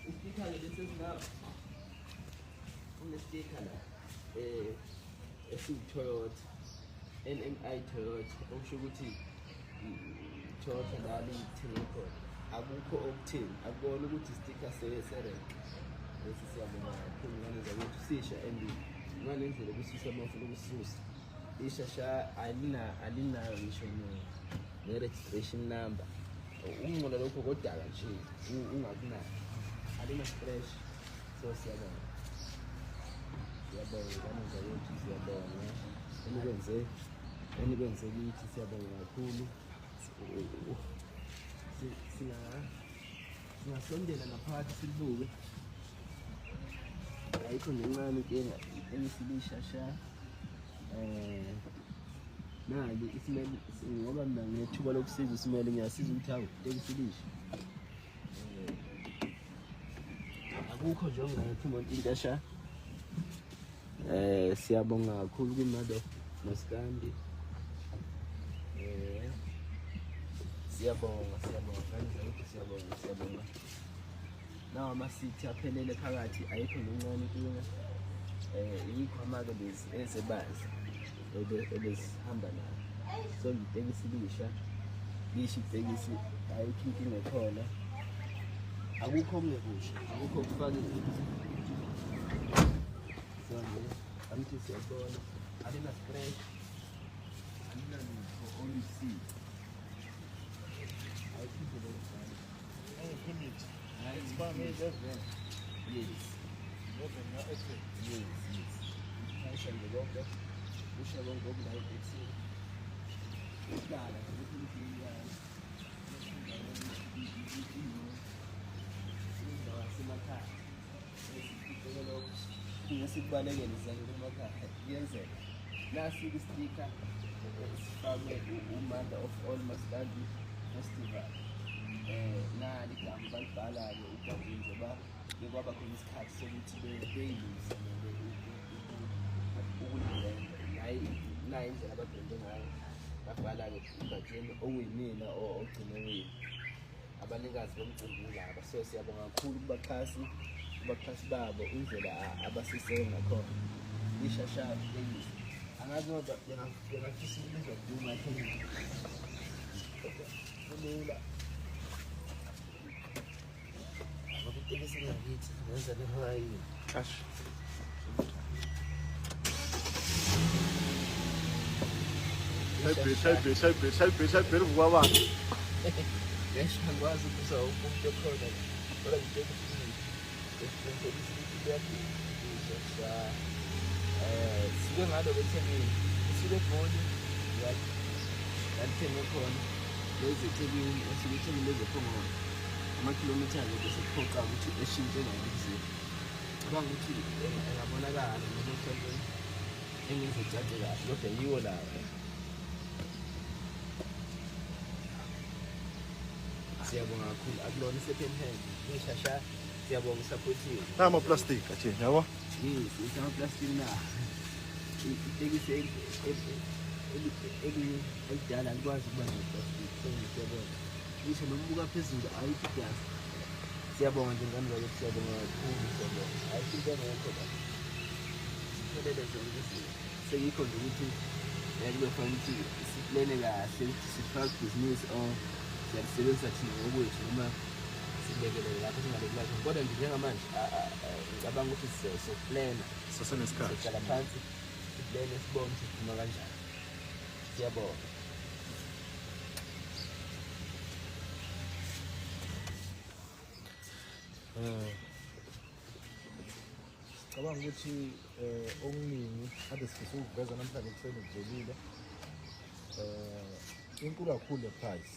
Istika ke bese sinaba unestika la esiyi-Toyota NMI Toyota okusho ukuthi Toyota lali ithenge khona akukho okutheni akubona ukuthi istika serenki bese siyabona kakhulu ngane zakwethu sisha and ngalendlela kusisa mafuna ukusisusa ishasha alinayo ngisho ne-registration number uncola lokho kodala nje ungakunayo alina scratch so siyabona ngane zakwethu siyabona enikwenze kithi siyabonga kakhulu singasondela ngaphakathi silibuke ayikho nencane inkinga engisilishasha nali isimele ngoba mina ngethuba lokusiza isimele ngiyasiza ukuthi hawu tekisilisha akukho nje ongathi umuntu intasha siyabonga kakhulu kumado noskandi siyabonga nawo amasithi aphelele phakathi ayikho nencane inkinga yikho amake lezi ezebazi ebesihamba nayo so itekisi lisha itekisi ayikho inkinga ekhona akukho okungekusho akukho okufakile so angithi siyabona alina scratch alina lutho olusi It's by me, yes. Ngesibalekele izakho emakhaya kuyenzeka nasi istika sifakwe umanda of all maskandi festival nali igama balibhala-ke ugabini njengoba bekwaba khona isikhathi sokuthi beyilise ukulibhenda nayo indlela ababhende ngayo babhala-ke uGatsheni okuyinina ogcine wini abanikazi bomcimbi laba so siyabonga kakhulu kubaxhasi babo indlela abasiseke ngakhona ishasha leyisi angazi ngoba ngingafisa ukubizwa kuduma kulula abakutekisi ngakithi ngenza lehayini Cash. Help baba. Yes, ngikwazi ukuza umuntu okhona kodwa ngitekisi sike ngalo bethekile sike egoli yalithenge khona lezi eThekwini esikuthengile lezophongo amakhilomitha bese kuphoqa ukuthi eshintshe ngakithi cabanga ukuthi engabonakala noma mhlawumbe engizojaje kahle kodwa yiwo lawo siyabonga kakhulu akulona second hand ishasha siyabonga supportiwe Nama plastic Gatsheni yabo. yes isama plastic na itekisi ekudala likwazi ukuba neplastic so siyabonga ngisho nokubuka phezulu ayikho gas siyabonga nje ngani lokho siyabonga kakhulu siyabonga ayikho into engekho la siphelele zonke izinto sekikho nje ukuthi kube fanele ukuthi siplane kahle ukuthi sifake business or siyalisebenzisa thina ngokwethu noma sibekele lapho singalekulayo kodwa nje njengamanje ngicabanga ukuthi soplana Sasenesikhathi. sihlala phansi siplane sibone siphuma kanjani siyabonga Cabanga ukuthi okuningi ade sifisa ukuveza namhlanje ekuseni kujolile inkulu kakhulu le-price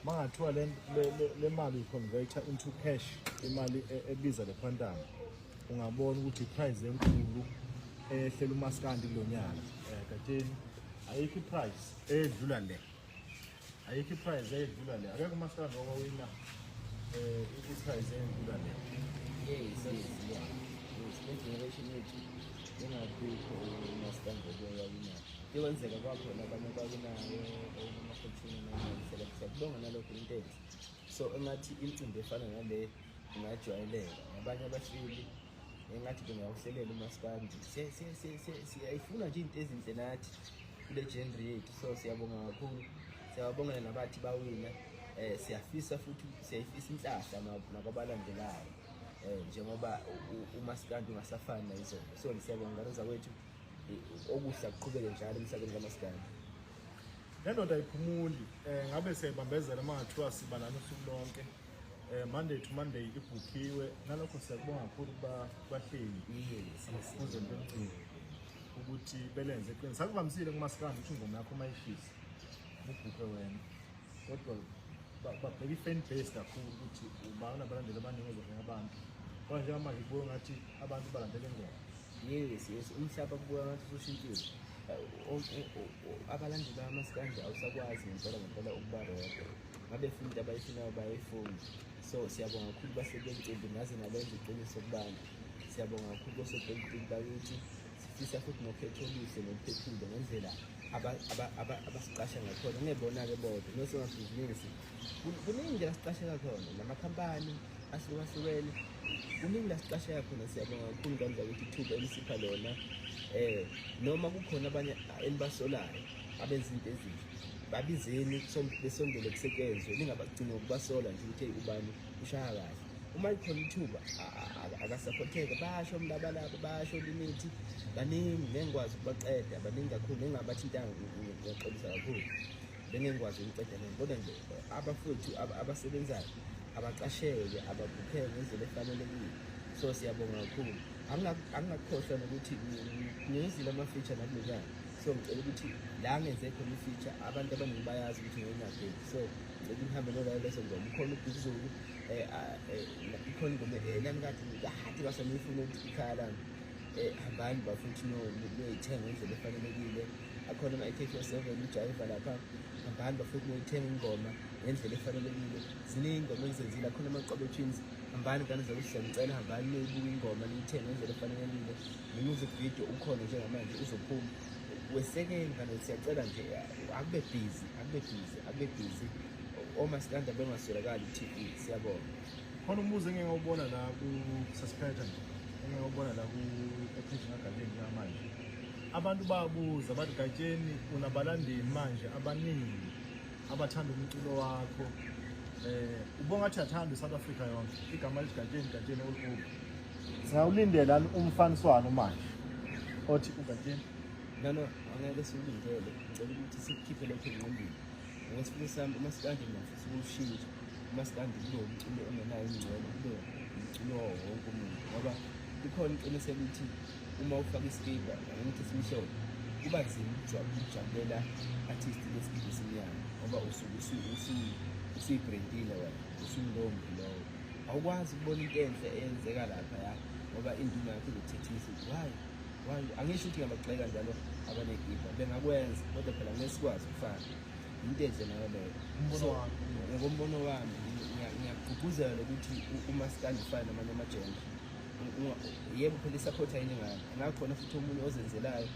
mangathiwa le mali uyiconverter into cash imali ebiza le-quantum ungabona ukuthi i-price enkulu ehlela umaskandi kulonyaka Gatsheni ayikho i-price edlula le akekho umaskandi owawina i-price edlula le yes generation yethu engabikho umasikandelo yawinayo ikwenzeka kwakhona abanye bakunayo ama-14 siyabonga nalokho intense so engathi imicimbi efana nale ingajwayeleka. Abanye abahleli engathi bengawuhlelela umaskandi. Siyayifuna nje into ezinhle nathi kule genre yethu, so siyabonga kakhulu, siyabongela nabathi bawina. Siyafisa futhi siyayifisa inhlahla nabalandelayo, njengoba umaskandi ungasafani nayizolo. So siyabonga ngaloza wethu okuhle kuqhubeke njalo emhlabeni kaMaskandi. Le ndoda ayiphumuli, ngabe siyayibambezela uma ngathiwa siba nalo usuku lonke, Monday to Monday ibhukhiwe. Nalokho siyakubonga kakhulu bahleli kuze emcimbi ukuthi belenze iqiniso. Sakuvamisile kuMaskandi ukuthi ingoma yakho mayishisa ubhukhe wena, kodwa babheka i-fan base kakhulu ukuthi ubani abalandeli abaningi ozohlenga abantu. Kodwa njengamanje kubuye ngathi abantu balandela ingoma. Yes, umhlaba kubuka ngathi usushintshile. Abalandeli bamaskandi awusakwazi ngempela ukuba rodwa. Ngabe futhi abayifunayo bayayifunda. So siyabonga kakhulu basebencimbi ngaze nabenza iqiniso kubantu. Siyabonga kakhulu osopolitiki bakithi. Sifisa futhi nokhetho oluhle noluphephile ngendlela abasiqasha ngakhona. Ngebona-ke bodwa nosomabhizinisi kuningi la siqasha ngakhona, namakhampani ahlukahlukene kuningi la siqasha khona. Siyabonga kakhulu ngandla ukuthi ithuba elisipha lona, noma kukhona abanye enibasolayo abenza into ezinhle, babizeni besondele kusetshenzwe, ningabagcini ukubasola nje ukuthi ubani ushaya kahle. Uma ikhona ithuba akasaphotheka, basho umlabalaba, basho limithi, baningi ngengikwazi ukubaqeda, baningi kakhulu engingabathintanga. Ngiyaxolisa kakhulu bengengikwazi ukuqeda lento, kodwa nje abafowethu abasebenzayo abaqasheke, ababhukheke ngendlela efanelekile. So siyabonga kakhulu. Angingakhohlwa nokuthi ngiyenzile ama-feature nakulekani. So ngicela ukuthi la ngenze khona i-feature abantu abaningi bayazi ukuthi ngiyinageni. So ngicela ngihambe nolayo leso ngoma. Ukhona uBhizulu, ikhona ingoma kade basamifuna ukuthi ikhaya lami, hambani bafuthi noyithenga ngendlela efanelekile. Akhona ama-AK47 ujayiva lapha, hambani bafuthi noyithenga ingoma ngendlela efanelekile. Ziningi ingoma engizenzile. Akhona amaqobe twins, hambani ngane zakuthi siyangicela hambani niyibuka ingoma niyithenge ngendlela efanelekile. Ne-music video ukhona njengamanje uzophuma. Wesekele ngane siyacela nje akube busy. Omaskandi bengaswelakali ku-TV. Siyabonga. Khona umbuzo engingawubona la ku-suspector nje, engingawubona la ku-page kaGatsheni njengamanje. Abantu babuza bathi Gatsheni unabalandeli manje abaningi abathanda umculo wakho. Ubonga ukuthi athanda iSouth Africa yonke. Igama lithi Gatsheni olukhulu. Singawulindela umfaniswano manje othi uGatsheni. No, angeke siwulindele. Ngicela ukuthi sikukhiphe lokho engqondweni. Ngokwesifuna sami umaskandi ngifisa ukushintsha. Umaskandi kube umculo ongenayo ingcebo, kube umculo wonke umuntu. Ngoba ikhona iqiniseko ukuthi uma ufaka iskipa ngithi simhlophe kuba nzima ukujabulela artist leskipa simnyama, ngoba usuke usuyibrandile wena, usumlombi lowo. Awukwazi ukubona into enhle eyenzeka lapha ya, ngoba induna yakho izothethisa ukuthi why angisho ukuthi ngiyabagxeka njalo abanekipa, bengakwenza kodwa phela ngesikwazi ukufana into enhle nayo leyo. Ngombono wami ngiyagqugquzela ukuthi umaskandi ufane namanye amajenti. Yebo phela i-support ayiningana, ngakhona futhi omunye ozenzelayo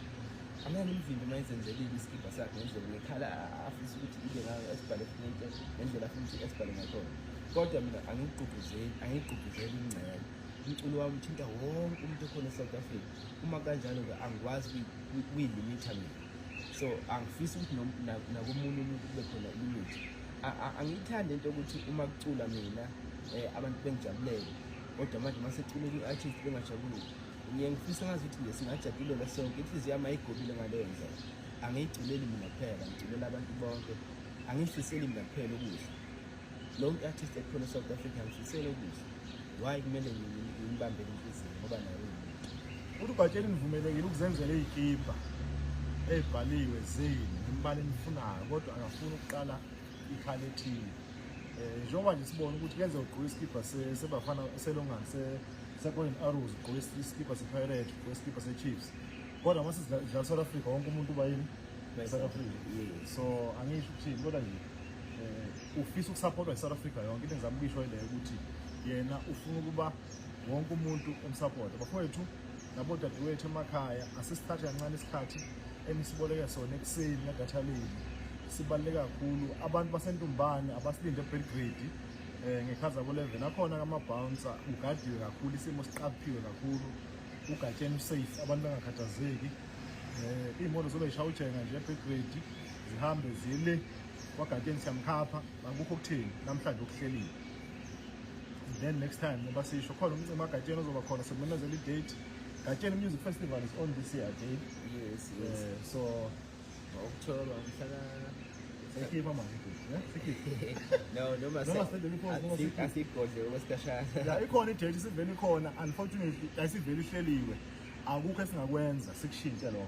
angeke nimvimbe uma ezenzelile iskipa sakhe ngendlela ngekhala afisa ukuthi ibe ngayo esibhale ngendlela afuna ukuthi esibhale ngakhona. Kodwa mina angigqugquzeli ingcebo. Umculo wami uthinta wonke umuntu okhona eSouth Africa. Uma kanjalo-ke angikwazi ukuyilimita mina. So angifisi ukuthi nakomunye umuntu kube khona limit. Angiyithandi into yokuthi uma kucula mina abantu bengijabulele, kodwa manje masecule kwi-artist bengajabulile. Ngiyangifisa ngazi ukuthi nje singajabulela sonke, inhliziyo yami ayigobile ngaleyo ndlela. Angiyiculeli mina kuphela, ngiculela abantu bonke. Angifiseli mina kuphela okuhle. Lonke artist ekhona eSouth Africa ngifisele okuhle. Why kumele ngibambele inhliziyo ngoba nayo uthi uGatsheni nivumelekile ukuzenzela izikipa ezibhaliwe zini imbali enifunayo, kodwa angafuni ukuqala ikhala ethile. Njengoba nje sibona ukuthi kenze ugqoka iskipa sebafana selongani se-Golden Arrows, ugqoka iskipa se-Pirate, ugqoka iskipa se-Chiefs, kodwa mase sidlala South Africa wonke umuntu uba yini South Africa. So angisho ukuthini, kodwa nje ufisa ukusupportwa iSouth Africa yonke. Into engizama ukuyisho ileyo ukuthi yena ufuna ukuba wonke umuntu umsupport. Bafowethu nabodadewethu emakhaya asisithathe kancane isikhathi enisiboleke sona ekuseni egathaleni, sibaluleke kakhulu. Abantu basentumbane abasilinde eBelgrade ngekhaza ko-11 akhona amabhouncer ugadiwe kakhulu isimo siqaphiwe kakhulu ugatsheni usafe abantu bengakhathazeki iy'moto zobe yishaya ujenga nje eBelgrade zihambe zile kwagatsheni siyamkhapha akukho okutheni namhlanje okuhleliwe. Then next time ngoba sisho khona umcimbi kaGatsheni ozoba khona sekumemezela i-date. Gatsheni Music Festival is on this year again. Yes. So October mhlaka sekhipha manje noma asigodle okwesikhashana. ya ikhona i-date isivele ikhona, unfortunately ayisivele ihleliwe, akukho esingakwenza sikushintshe lokho.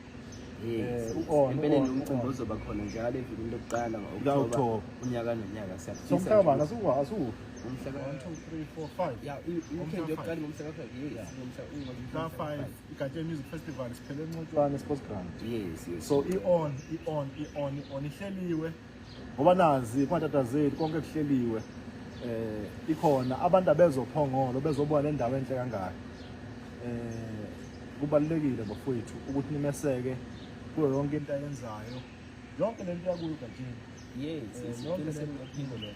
Impela nomcimbi ozoba khona njalo evikini lokuqala ngo-October unyaka nonyaka so mhlaka bani asuku umhlaka 1 2 3 4 5 ya weekend yokuqala ngomhlaka 5 iGatsheni Music Festival siphele eNcotshwane Sports Ground. Yes. So i-on ihleliwe ngoba nazi kwantatazeli konke kuhleliwe. Ikhona abantu abezophongolo bezobuka le ndawo enhle kangaka. Kubalulekile bafowethu ukuthi nimeseke kuyo yonke into ayenzayo, yonke lento yakuyo uGatsheni. Yes, yonke lento lo.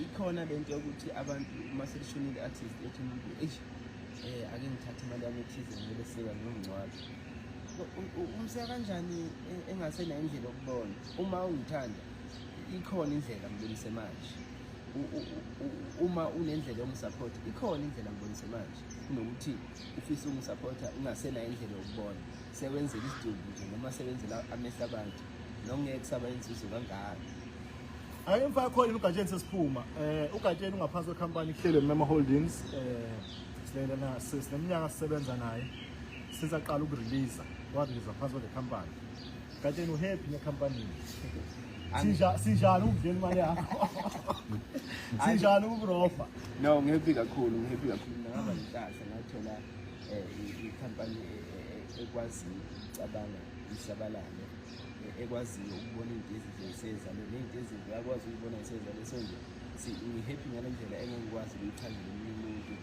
Ikhona lento yokuthi abantu uma selishonile artist ethi umuntu ake ngithathe imali yami ethize ngibele sika ngingcwala. Umseka kanjani engasena indlela yokubona? Uma ungithanda ikhona indlela ngibonise manje. Uma unendlela yomsupport ikhona indlela ngibonise manje. Kunokuthi ufisa ukumsupporta ungasena indlela yokubona. Sewenzela isidumbu nje noma sewenzela amehla abantu. Nongeke kusaba inzuzo kangaka. Ake mfaka khona uGatsheni sesiphuma. uGatsheni ungaphansi kwekhampani ihlelwe Mema Holdings. Silena sineminyaka sisebenza naye. Sizaqala ukurelease wadliza phansi kwale company. Gatsheni uhappy nekhampani. Sinjalo ukudlela imali yakho. Sinjalo ukurofa. No, ngihappy kakhulu. Ngaba nenhlanhla ngathola ikhampani ekwaziyo ukucabanga isabalane, ekwaziyo ukubona izinto ezizezizalo nezinto ezinto yakwazi ukubona isezizalo sonke. Ngihappy ngale ndlela engikwazi ukuyichazela umuntu umuntu.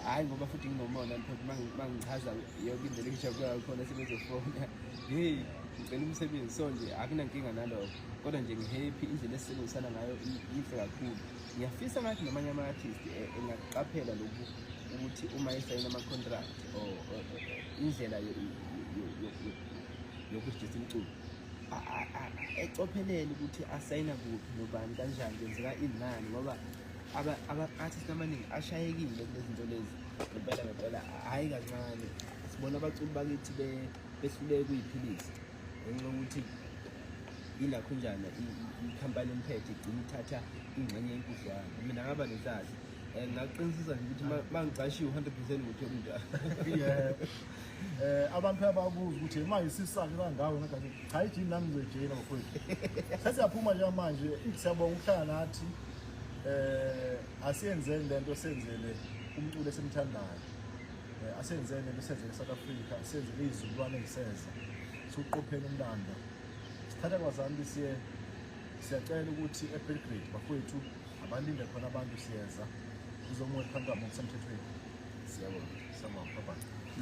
Hayi ngoba futhi nginomona mphela mangichaza yonke indlela engijabula khona sebezofona. Hey, ngicela umsebenzi so nje akunankinga nalokho. Kodwa nje ngihappy indlela esisebenzisana ngayo inhle kakhulu. Ngiyafisa ngathi namanye ama-artist engaqaphela lokhu ukuthi uma esayina ama-contract or indlela yokujisa umculo ecophelele ukuthi asayina kuphi nobani kanjani kwenzeka inani ngoba aba-artist amaningi ashayekile kulezi zinto lezi ngempela hhayi kancane. Sibona abaculi bakithi behluleke kuyiphilisa ngenxa yokuthi yilakho njani ikhampani emphethe igcina ithatha ingxenye yenkudlwana. Mina ngaba nezazi ngaqinisisa nje ukuthi mangicashiwe 100% ngithola indaba. Abantu ababuza ukuthi manje sisakhe kangawe ngathi cha ijini nami ngizojela bafowethu. Sesiyaphuma nje manje siyabonga ukuhlala nathi. Asiyenzeni lento senzele umculo esimthandayo. Asiyenzeni lento senzele eSouth Africa, senzele izizukulwane ngiseza. Siqophele umlando. Sithatha kwazami siyacela ukuthi eBelgrade bafowethu abalinde khona abantu siyeza. Uzomuwe kanti amusemthethweni. Siyabonga. Bye bye.